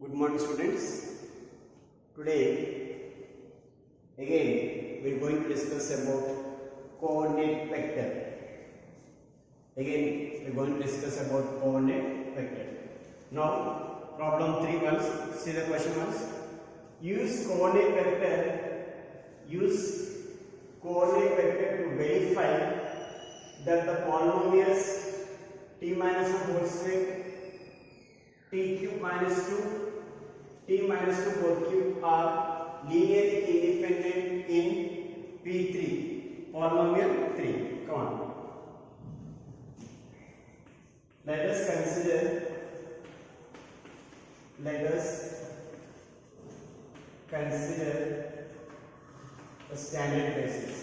Good morning, students. Today again we are going to discuss about coordinate vector. Again we are going to discuss about coordinate vector. Now problem 3 once. See the question once. Use coordinate vector to verify that the polynomials t minus 1 whole square, t cube minus 2, t minus 2 whole cube are linearly independent in P3, polynomial 3. Come on. Let us consider the standard basis.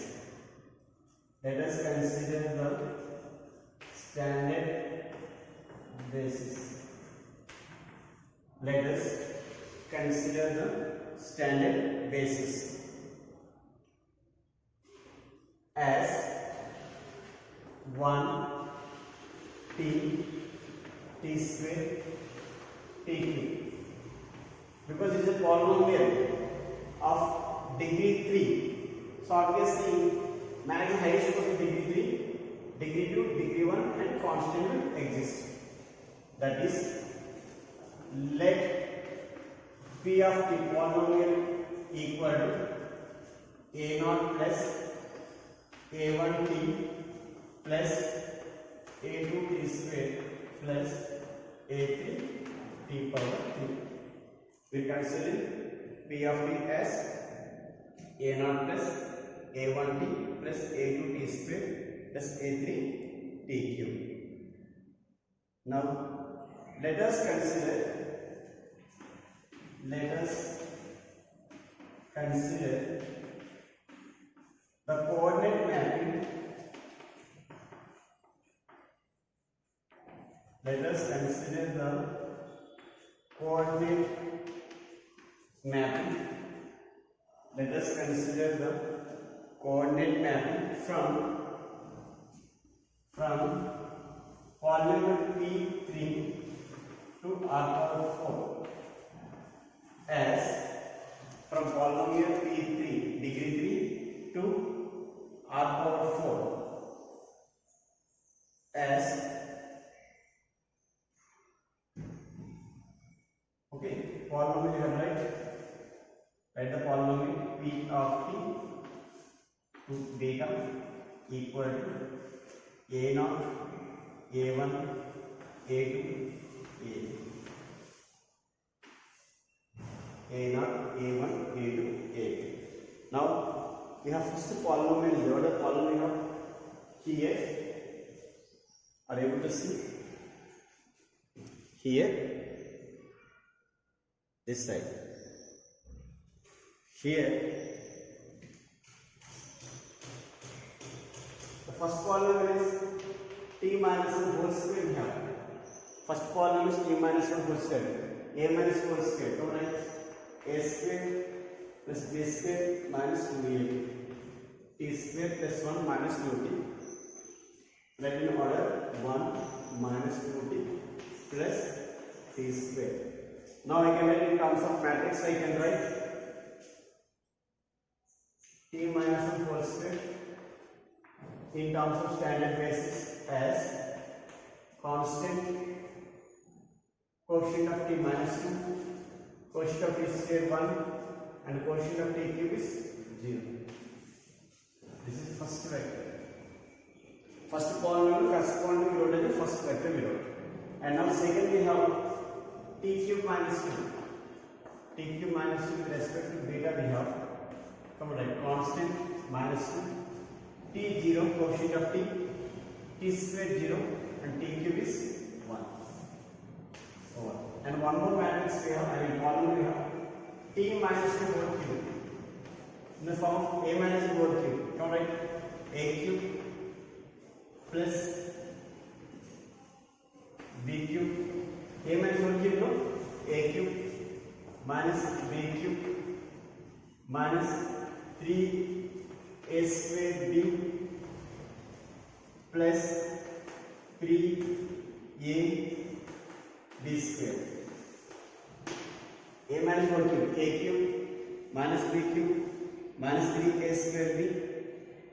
Let us consider the standard basis. Let us consider the standard basis as 1 t square t cube, because it is a polynomial of degree 3. So obviously maximum highest of degree 3, degree 2, degree 1 and constant will exist. That is, let P of t polynomial equal to a0 plus a1t plus a2t square plus a3 t power 3. We consider P of t as a0 plus a1t plus a2t square plus a3 t cube. Now let us consider the coordinate mapping. Let us consider the coordinate mapping. Let us consider the coordinate mapping from polynomial P3 to R power 4 as from polynomial P3 degree 3 to R power 4 as polynomial you have write the polynomial P of t to beta equal to a0 a1 a2 a0 a1 a2 a2. Now we have first polynomial here. What the polynomial here? Are you able to see here? This side. Here the first polynomial is t minus 1 whole square. We have first polynomial is t minus 1 whole square, a minus whole square. So write a square plus b square minus 2ab, t square plus 1 minus 2t. Write in order 1 minus 2t plus t square. Now I can write in terms of matrix. I can write t minus 1 whole square in terms of standard basis as constant quotient of t minus 2, quotient of t square 1 and quotient of t cube is 0. This is first vector. First polynomial corresponding to the first vector we wrote. And now second we have t cube minus 2. T cube minus 2 with respect to beta we have, come on, constant minus 2, t0 quotient of t, t square 0 and t cube is 1 over. And one more matrix we have, polynomial we have t minus 2 whole cube in the form of a minus 2 whole cube. Come on, a cube plus b cube, a minus 1 cube, no, a cube minus b cube minus 3a square b plus 3a b square. A minus 1 cube, A cube minus B cube minus 3A square B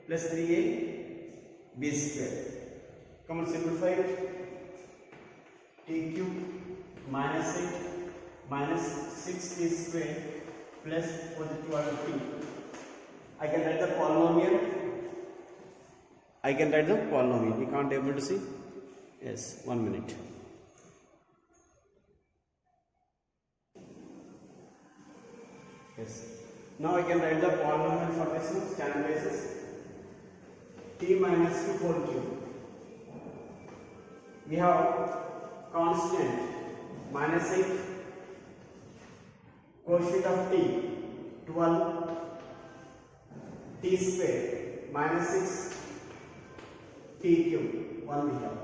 plus 3A B square. Come on, simplify it. T cube minus 8 minus 6A square plus 12T. I can write the polynomial. You can't able to see? Yes, 1 minute. Yes. Now I can write the polynomial for this one, standard basis. T minus 2 whole cube. We have constant minus 8, quotient of t 12, t square minus 6, t cube 1 we have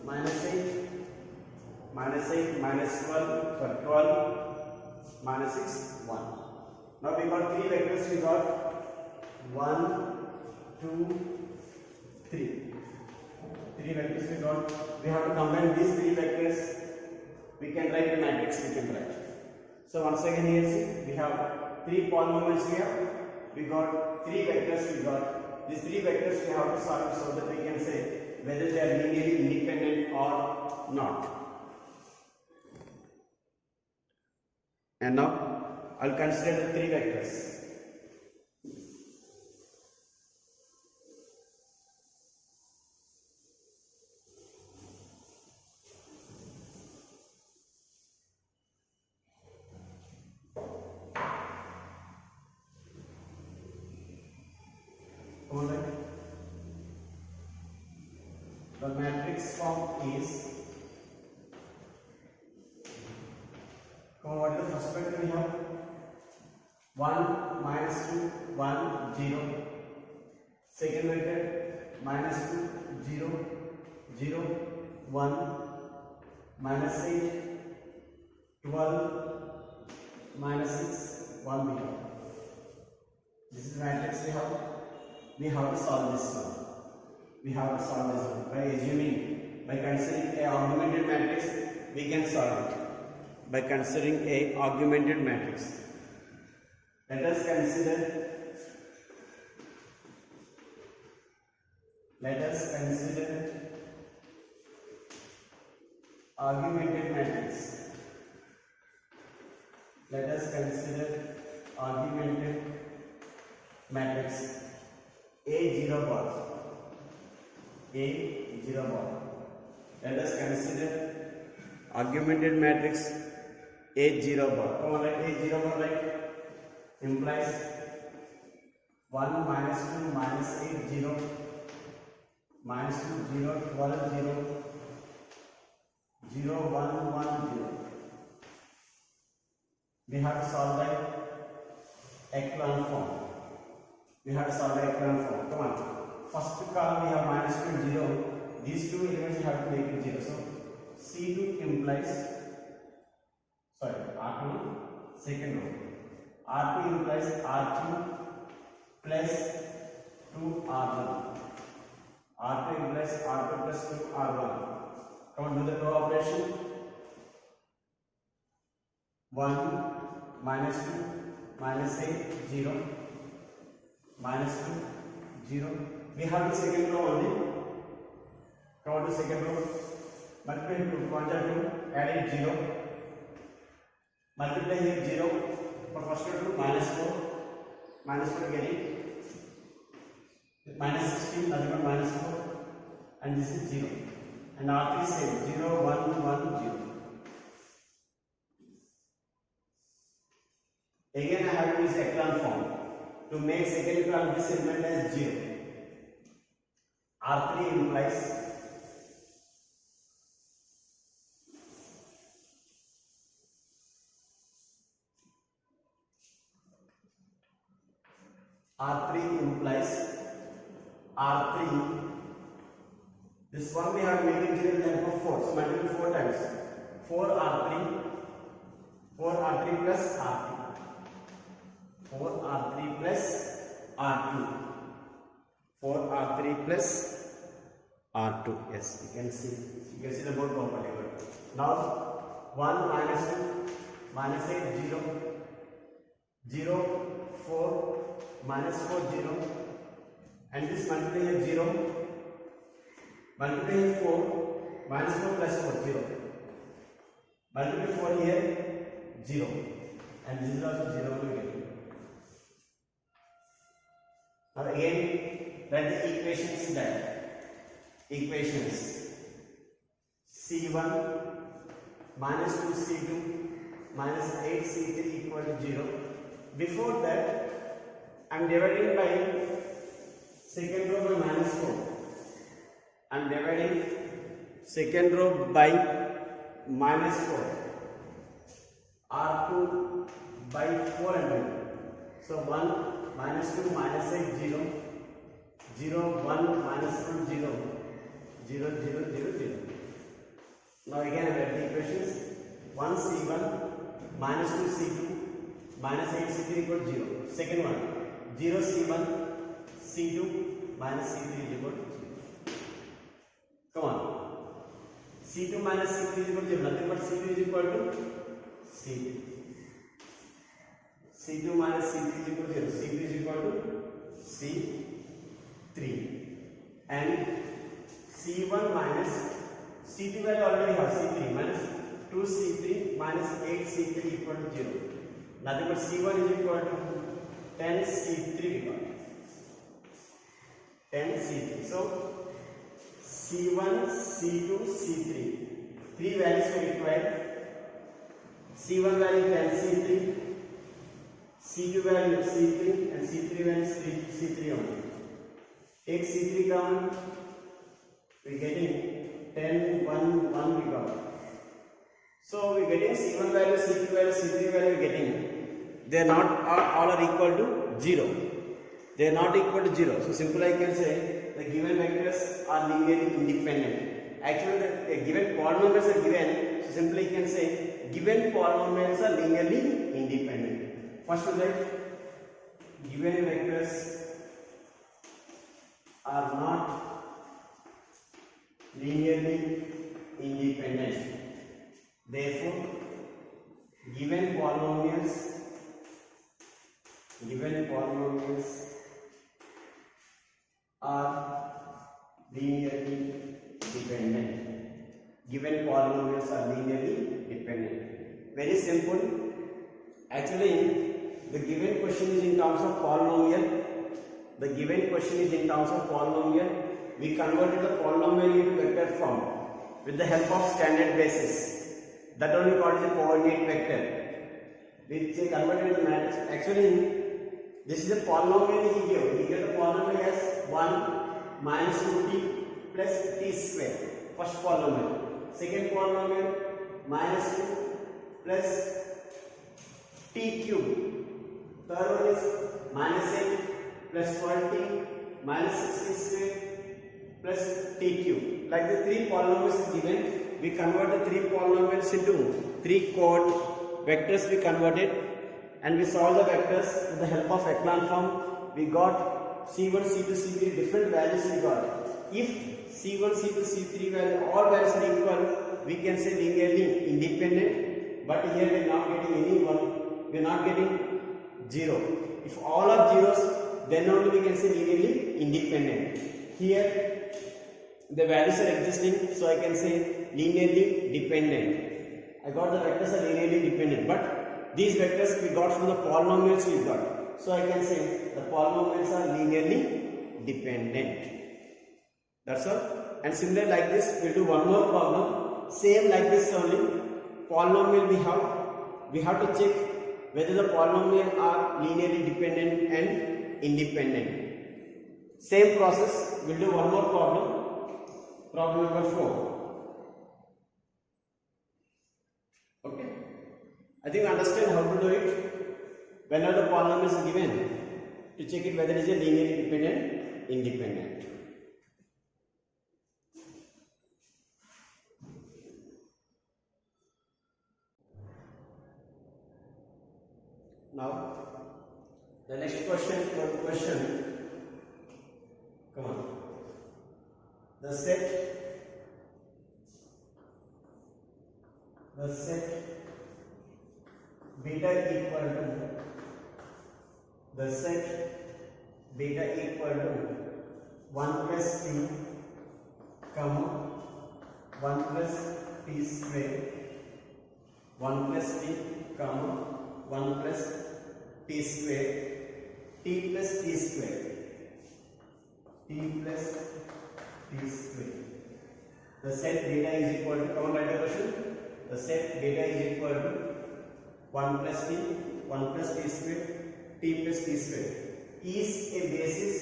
minus 8 minus 12 for 12 minus 6 1. Now we got three vectors. We got 1 2 3. Three vectors we got. We have to combine these three vectors. We can write a matrix. So once again here see, we have three polynomials here. We got three vectors. We got these three vectors. We have to solve so that we can say whether they are linearly independent or not. And now I'll consider the three vectors. The matrix form is, what is the first vector we have? 1 minus 2 1 0. Second vector minus 2 0 0 1 minus 8 12 minus 6 1 we have. This is the matrix we have. We have to solve this one. By assuming, by considering a augmented matrix, we can solve it. By considering a augmented matrix, let us consider augmented matrix. A0 bar. Let us consider augmented matrix A0 bar. Come on, write A0 bar, right? Implies 1 minus 2 minus 8 0 minus 2 0 12 0 0 1 1 0. We have to solve the echelon form. Come on. First column we have minus 2 0. These two elements have to make it 0. So C2 implies, R2, second row. R2 implies R2 plus 2R1. R2 implies R2 plus 2R1. Come on, do the row operation. 1 minus 2 minus 8 0 minus 2 0. We have the second row only. Come on to second row. Multiply 2, 1 2, add it 0. Multiply here 0 for first row, minus 4 getting minus 16, nothing but minus 4, and this is 0. And R3 is same, 0 1 1 0. Again I have to use echelon form to make second echelon this element as 0. R3 implies R3. This one we have made it 0 then for 4. So multiply 4 times. 4R3 plus R2. 4R3 plus R2. 4R3 plus R2. Yes, you can see the board properly. Now 1 minus 2 minus 8 0 0 4 minus 4 0 and this multiply here 0 multiply here 4 minus 4 plus 4 0 multiply 4 here 0 and this is also 0 will get. Now again let the equations that equations C1 minus 2C2 minus 8C3 equal to 0. Before that I am dividing by second row by minus 4. I am dividing second row by minus 4. R2 by 4 and 1. So 1 minus 2 minus 8 0 0 1 minus 1 0 0 0 0 0. Now again I write the equations 1 C1 minus 2 C2 minus 8 C3 equal to 0. Second one 0 C1 C2 minus C3 is equal to 0. Come on. C2 minus C3 is equal to 0. Nothing but C2 is equal to C3. C2 minus C3 is equal to 0. C3 is equal to C3 and C1 minus C2 value already have C3 minus 2 C3 minus 8 C3 equal to 0. Nothing but C1 is equal to 10 C3 because 10 C3. So C1, C2, C3. Three values were required. C1 value 10 C3, C2 value C3 and C3 value C3 only. Take C3 down, we are getting 10, 1, 1 we got. So we are getting C1 value, C2 value, C3 value we are getting. They are not all are equal to 0. They are not equal to 0. So simply I can say the given vectors are linearly independent. Actually the given polynomials are given. So simply you can say given polynomials are linearly independent. First one that given vectors are not linearly independent. Therefore, given polynomials are linearly dependent. Given polynomials are linearly dependent. Very simple. Actually, the given question is in terms of polynomial. The given question is in terms of polynomial. We converted the polynomial into vector form with the help of standard basis. That only called as a coordinate vector. We converted the matrix. Actually, this is a polynomial he gave. He gave the polynomial as 1 minus 2t plus t square. First polynomial. Second polynomial minus 2 plus t cube. Third one is minus 8 plus 12t minus 60 square plus t cube. Like the three polynomials given, we convert the three polynomials into three coord vectors we converted and we solve the vectors with the help of echelon form. We got C1, C2, C3 different values we got. If C1, C2, C3 value, all values are equal, we can say linearly independent, but here we are not getting any one, we are not getting 0. If all are zeros, then only we can say linearly independent. Here the values are existing, so I can say linearly dependent. I got the vectors are linearly dependent, but these vectors we got from the polynomials we got. So I can say the polynomials are linearly dependent. That's all. And similarly like this, we'll do one more problem. Same like this only. Polynomial we have to check whether the polynomial are linearly dependent and independent. Same process. We'll do one more problem. Problem number 4. Okay. I think you understand how to do it. Whenever the polynomial is given, to check it whether it is a linearly dependent, independent. Now, the next question, fourth question. Come on. the set beta equal to the set beta equal to 1 plus t comma 1 plus t square 1 plus t comma 1 plus t square t plus t square t plus t square. The set beta is equal to, come on, write the question. The set beta is equal to 1 plus t 1 plus t square t plus t square is a basis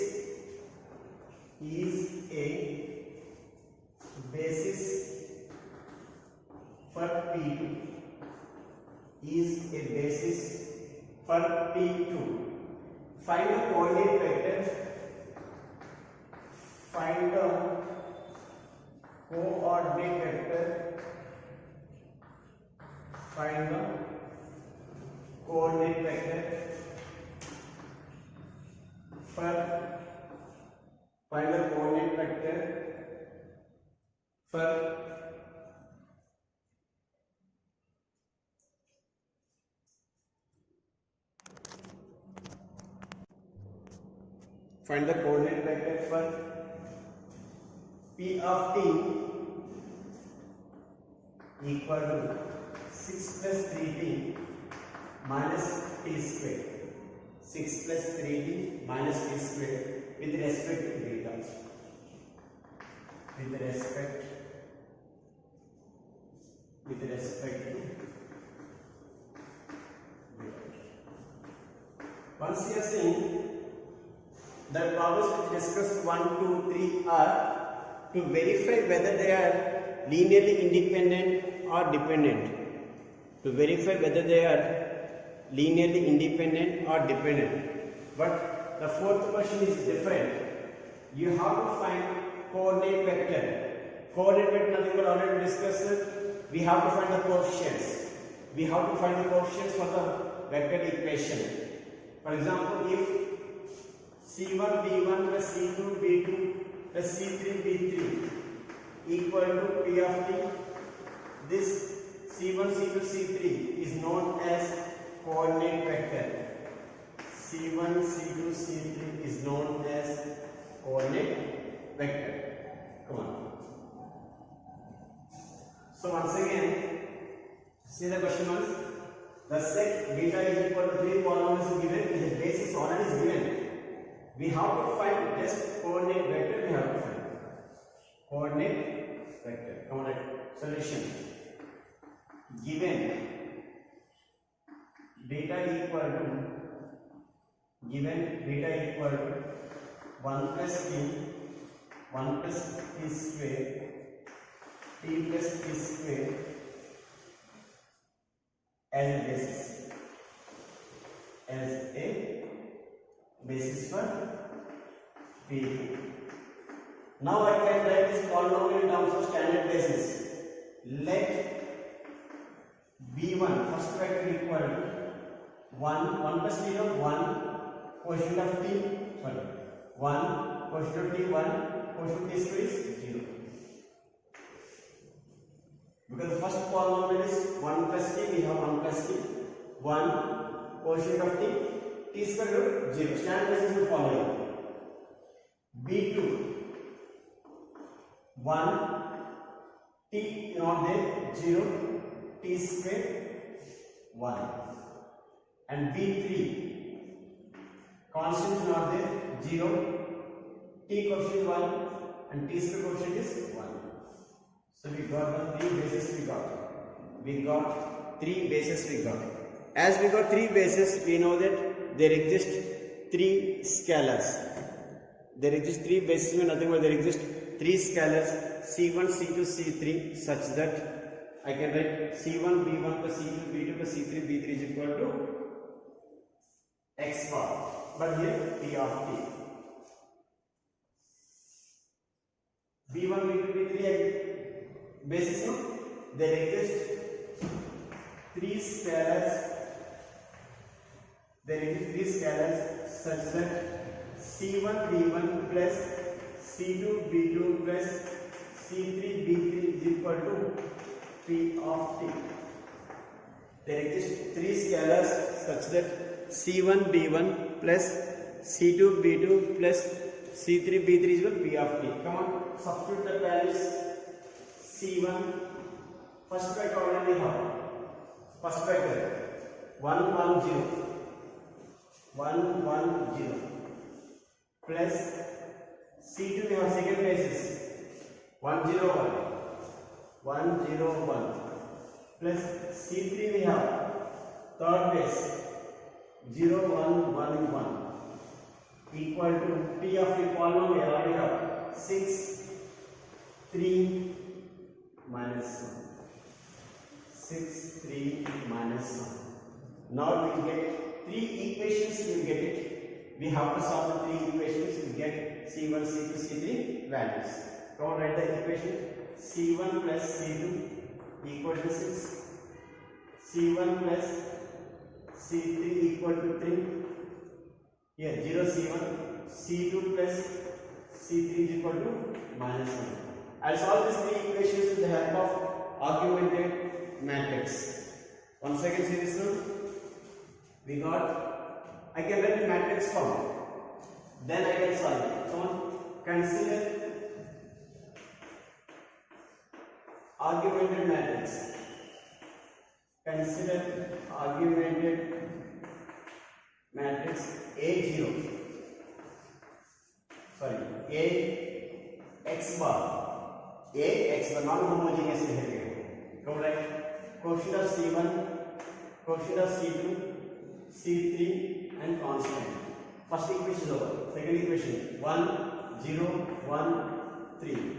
for P2 is a basis for P2. Find the coordinate vector. Find the coordinate vector. Find the coordinate vector for find the coordinate vector for find the coordinate vector for P of t equal to 6 plus 3t minus t square. 6 plus 3t minus t square with respect to beta. With respect to beta. Once you are saying the problems which discussed 1, 2, 3 are to verify whether they are linearly independent or dependent. To verify whether they are linearly independent or dependent. But the fourth question is different. You have to find coordinate vector. Coordinate vector, nothing but already discussed. We have to find the coefficients. We have to find the coefficients for the vector equation. For example, if C1 B1 plus C2 B2 plus C3 B3 equal to P of t, this C1 C2 C3 is known as coordinate vector. C1 C2 C3 is known as coordinate vector. Come on. So once again, see the question was, the set beta is equal to 3 polynomials is given, the basis already is given. We have to find just coordinate vector. We have to find coordinate vector. Come on, solution. Given beta equal to 1 plus t 1 plus t square t plus t square as a basis for P. Now I can write this polynomial in terms of standard basis. Let B1 first vector equal to 1 plus t of 1 quotient of t, 1 quotient of t 1 quotient of t square is 0. Because the first polynomial is 1 plus t, we have 1 plus t, 1 quotient of t, t square root 0. Standard basis will follow. B2 1 t not there 0 t square 1, and B3 constant not there 0 t coefficient 1 and t square coefficient is 1. So we got the 3 bases we got 3 bases we got. As we got 3 bases, we know that there exist 3 scalars. There exist 3 bases, nothing but there exist 3 scalars C1, C2, C3 such that I can write C1, B1 plus C2, B2 plus C3, B3 is equal to X bar. But here P of t. B1, B2, B3 basis, no? There exist 3 scalars. There exist 3 scalars such that C1, B1 plus C2, B2 plus C3, B3 is equal to P of t. there exist three scalars such that C1 B1 plus C2 B2 plus C3 B3 is equal to P of t. Come on, substitute the values. C1 first vector already we have. First vector 1 1 0 1 1 0 plus C2 we have second basis 1 0 1 1 0 1 plus C3 we have third base 0 1 1 1 equal to P of the polynomial we have 6 3 minus 1 6 3 minus 1. Now we get three equations, we will get it. We have to solve the three equations, we will get C1 C2 C3 values. Come on, write the equation. C1 plus C2 equal to 6, C1 plus C3 equal to 3, here 0 C1, C2 plus C3 is equal to minus 1. I will solve these three equations with the help of augmented matrix. Once again see this one, we got, I can write in matrix form, then I can solve it. Come on, consider augmented matrix. Consider augmented matrix A0. Sorry, A x bar. A x bar, non-homogeneous behavior. Come right. Quotient of C1, quotient of C2, C3, and constant. First equation over. Second equation 1 0 1 3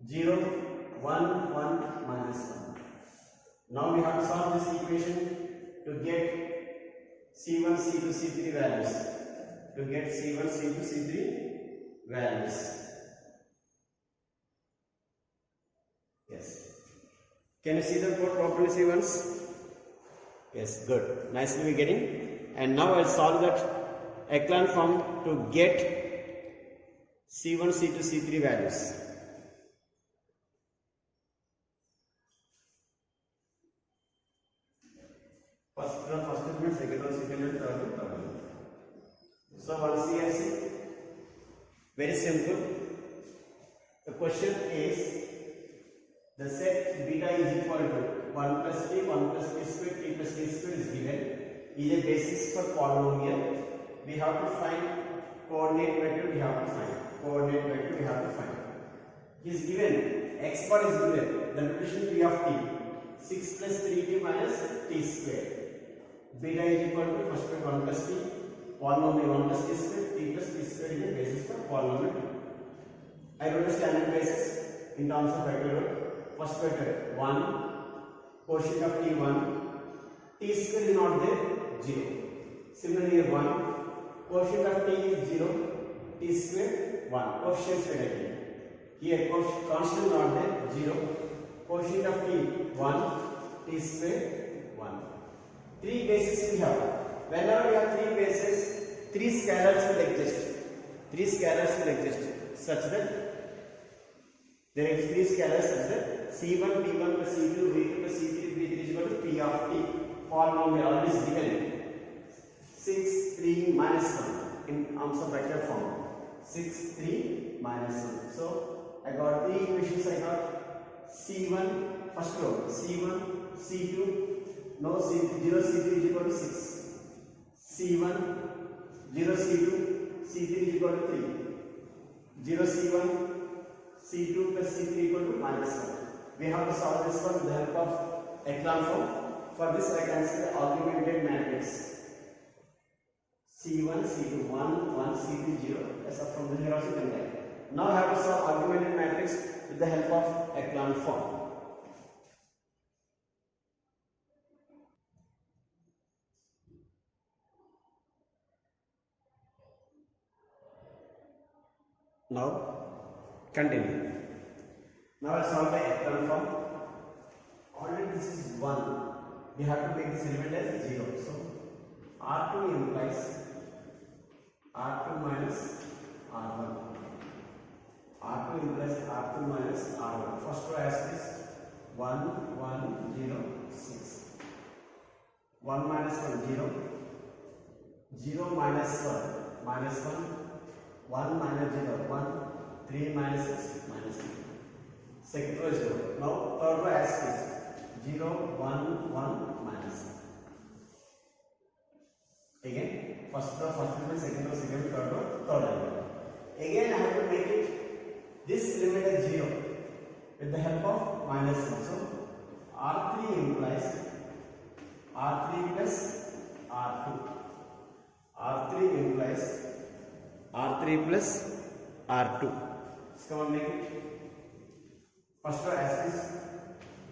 0 1 1 minus 1. Now we have to solve this equation to get C1 C2 C3 values. To get C1 C2 C3 values. Yes. Can you see the code properly, C1s? Yes, good. Nicely we getting. And now I'll solve that echelon form to get C1 C2 C3 values. First one, second one, third one. So once you see, very simple. The question is, the set beta is equal to 1 plus t, 1 plus t square, t plus t square is given, is a basis for polynomial. We have to find coordinate vector, we have to find. Coordinate vector, we have to find. Is given, x bar is given, the notation p of t, 6 plus 3t minus t square. Beta is equal to first one 1 plus t, polynomial 1 plus t square, t plus t square is the basis for polynomial. I wrote a standard basis in terms of vector. First vector 1, quotient of t 1, t square is not there, 0. Similarly here 1, quotient of t is 0, t square 1, coefficients are again. Here constant not there, 0, quotient of t 1, t square 1. Three bases we have. Whenever we have three bases, three scalars will exist. Three scalars will exist such that there is three scalars such that C1 B1 plus C2 B2 plus C3 B3 is equal to P of t. Polynomial always given 6 3 minus 1 in terms of vector form. 6 3 minus 1. So I got three equations. I got C1 first row C1 C2 no C0 C3 is equal to 6. C1 0 C2 C3 is equal to 3. 0 C1 C2 plus C3 equal to minus 1. We have to solve this one with the help of echelon form. For this I consider augmented matrix. C1 C2 1 1 C3 0. As from the here also you can write. Now I have to solve augmented matrix with the help of echelon form. Now continue. Now I'll solve by echelon form. Already this is 1. We have to make this element as 0. So R2 implies R2 minus R1. R2 implies R2 minus R1. First row as this 1 1 0 6. 1 minus 1 0, 0 minus 1 minus 1, 1 minus 0 1, 3 minus 6 minus 3. Second row is 0. Now third row as is 0 1 1 minus. Again first row, second row, third row, third row. Again I have to make it this element as 0 with the help of minus 1. So R3 implies R3 plus R2. R3 implies R3 plus R2. So come on, make it. First row as is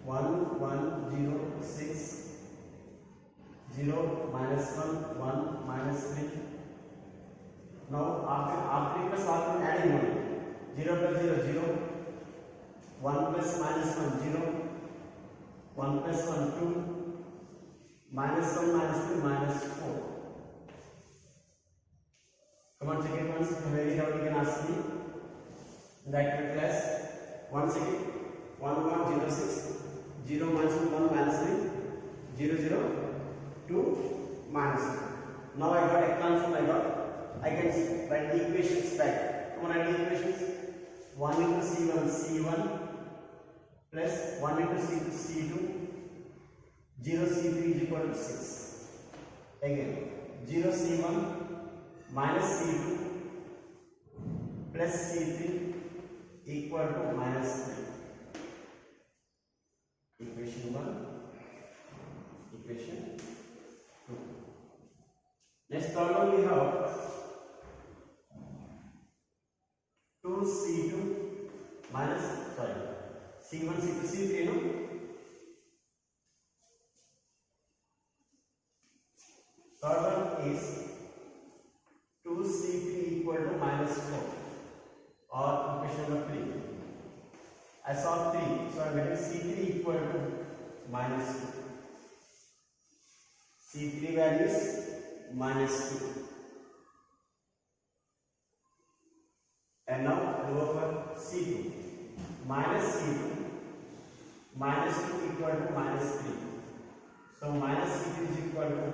1 1 0 6 0 minus 1 1 minus 3. Now R3 plus R2 adding 1. 0 plus 0 0. 1 plus minus 1 0. 1 plus 1 2. Minus 1 minus 2 minus 4. Come on, check it once. If you have any doubt, you can ask me in the active class. 1 second. 1 1 0 6. 0 minus 1 1 minus 3. 0 0 2 minus 1. Now I got echelon form. I can write the equations back. Come on, write the equations. 1 into C1 C1 plus 1 into C2 C2. 0 C3 is equal to 6. Again 0 C1 minus C2 plus C3 equal to minus 3. Equation 1, equation 2. Next problem we have 2C2 minus C1 C2 C3 no. Third one is 2C3 equal to minus 4 or equation number 3. I saw 3, so I am getting C3 equal to minus 2. C3 value is minus 2. And now I go for C2. Minus C2 minus 2 equal to minus 3. So minus C2 is equal to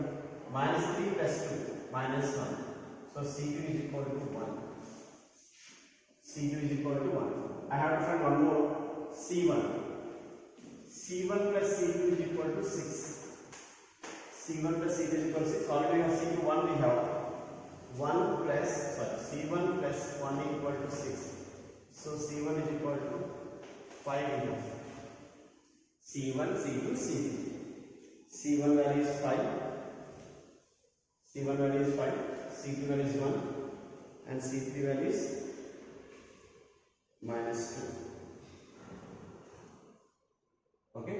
minus 3 plus 2 minus 1. So C2 is equal to 1. C2 is equal to 1. I have to find one more. C1. C1 plus C2 is equal to 6. C1 plus C2 is equal to 6. Already we have C2 1 we have. 1 plus C1 plus 1 equal to 6. So C1 is equal to 5 here. C1, C2, C3. C1 value is 5. C1 value is 5. C2 value is 1. And C3 value is minus 2. Okay.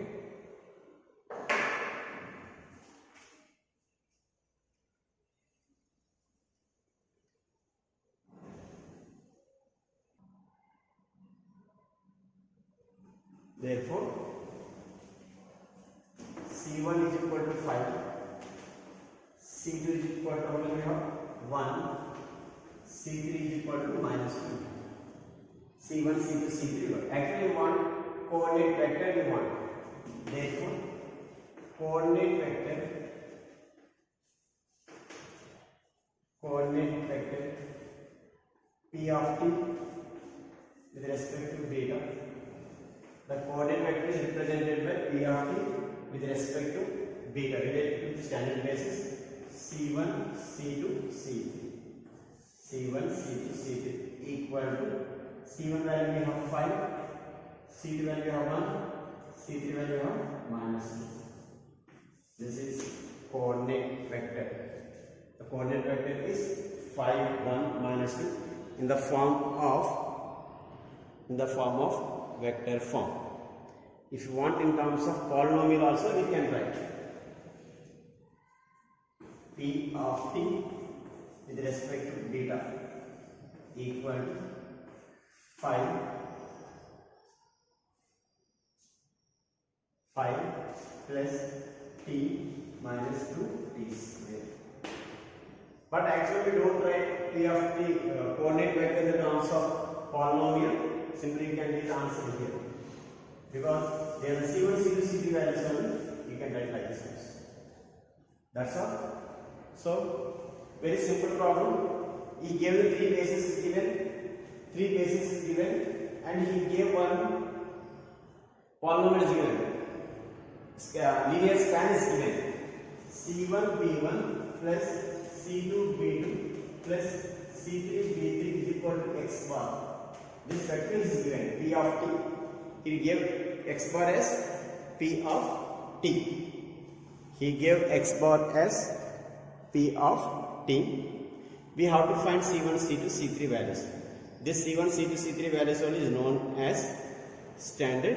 Therefore, C1 is equal to 5. C2 is equal to 1. C3 is equal to minus 2. C1, C2, C3. Actually, we want coordinate vector. We want. Therefore, coordinate vector P of t with respect to beta. The coordinate vector is represented by P of t with respect to beta related to standard basis C1, C2, C3. C1, C2, C3 equal to C1 value we have 5, C2 value we have 1, C3 value we have minus 2. This is coordinate vector. The coordinate vector is 5, 1, minus 2 in the form of vector form. If you want in terms of polynomial also, we can write P of t with respect to beta equal to 5 plus t minus 2t square. But actually we don't write P of t coordinate vector in the terms of polynomial. Simply you can get the answer here. Because there are C1, C2, C3 values only, you can write like this. That's all. So very simple problem. He gave the three bases given, and he gave one polynomial is given. Linear span is given. C1 B1 plus C2 B2 plus C3 B3 is equal to x bar. This vector is given P of t. He gave x bar as P of t. He gave x bar as P of t. We have to find C1, C2, C3 values. This C1, C2, C3 values only is known as standard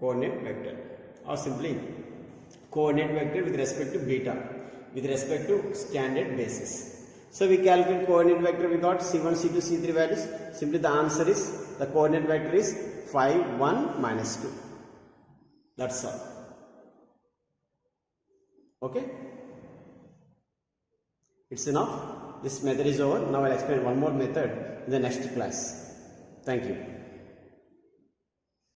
coordinate vector, or simply coordinate vector with respect to beta, with respect to standard basis. So we calculate coordinate vector. We got C1, C2, C3 values. Simply the answer is, the coordinate vector is 5, 1, minus 2. That's all. Okay? It's enough. This method is over. Now I'll explain one more method in the next class. Thank you.